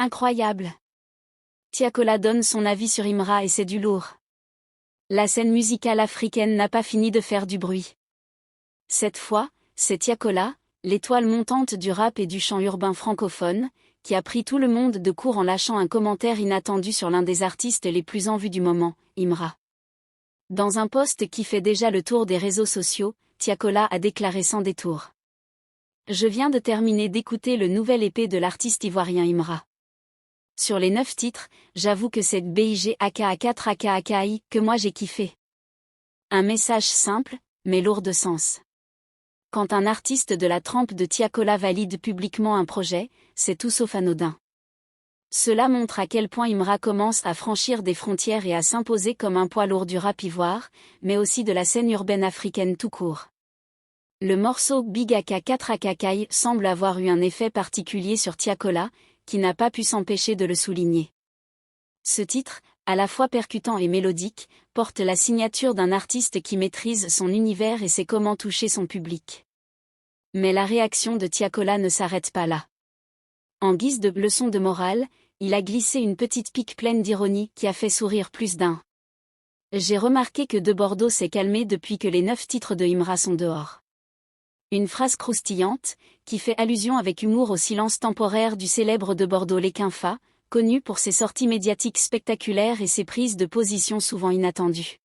Incroyable. Tiakola donne son avis sur Imra et c'est du lourd. La scène musicale africaine n'a pas fini de faire du bruit. Cette fois, c'est Tiakola, l'étoile montante du rap et du chant urbain francophone, qui a pris tout le monde de court en lâchant un commentaire inattendu sur l'un des artistes les plus en vue du moment, Imra. Dans un post qui fait déjà le tour des réseaux sociaux, Tiakola a déclaré sans détour: Je viens de terminer d'écouter le nouvel EP de l'artiste ivoirien Imra. Sur les 9 titres, j'avoue que c'est BIG aka 4 aka AKI que moi j'ai kiffé. Un message simple, mais lourd de sens. Quand un artiste de la trempe de Tiakola valide publiquement un projet, c'est tout sauf anodin. Cela montre à quel point Imra commence à franchir des frontières et à s'imposer comme un poids lourd du rap ivoire, mais aussi de la scène urbaine africaine tout court. Le morceau Big aka 4 aka AKI semble avoir eu un effet particulier sur Tiakola, qui n'a pas pu s'empêcher de le souligner. Ce titre, à la fois percutant et mélodique, porte la signature d'un artiste qui maîtrise son univers et sait comment toucher son public. Mais la réaction de Tiakola ne s'arrête pas là. En guise de leçon de morale, il a glissé une petite pique pleine d'ironie qui a fait sourire plus d'un. J'ai remarqué que De Bordeaux s'est calmé depuis que les 9 titres de Imra sont dehors. Une phrase croustillante, qui fait allusion avec humour au silence temporaire du célèbre De Bordeaux Lequinfa, connu pour ses sorties médiatiques spectaculaires et ses prises de position souvent inattendues.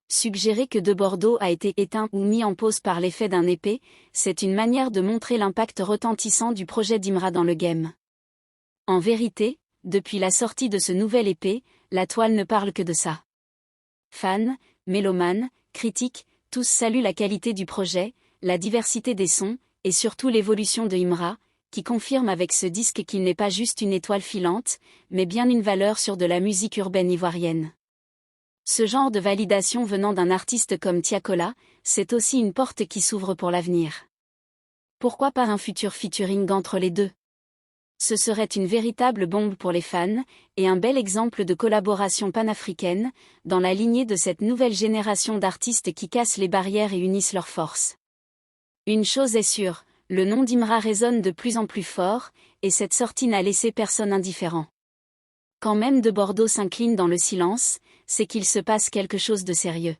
Suggérer que De Bordeaux a été éteint ou mis en pause par l'effet d'un épée, c'est une manière de montrer l'impact retentissant du projet d'Imra dans le game. En vérité, depuis la sortie de ce nouvel épée, la toile ne parle que de ça. Fans, mélomanes, critiques, tous saluent la qualité du projet, la diversité des sons, et surtout l'évolution de Imra, qui confirme avec ce disque qu'il n'est pas juste une étoile filante, mais bien une valeur sûre de la musique urbaine ivoirienne. Ce genre de validation venant d'un artiste comme Tiakola, c'est aussi une porte qui s'ouvre pour l'avenir. Pourquoi pas un futur featuring entre les deux? Ce serait une véritable bombe pour les fans, et un bel exemple de collaboration panafricaine, dans la lignée de cette nouvelle génération d'artistes qui cassent les barrières et unissent leurs forces. Une chose est sûre, le nom d'Imra résonne de plus en plus fort, et cette sortie n'a laissé personne indifférent. Quand même De Bordeaux s'incline dans le silence, c'est qu'il se passe quelque chose de sérieux.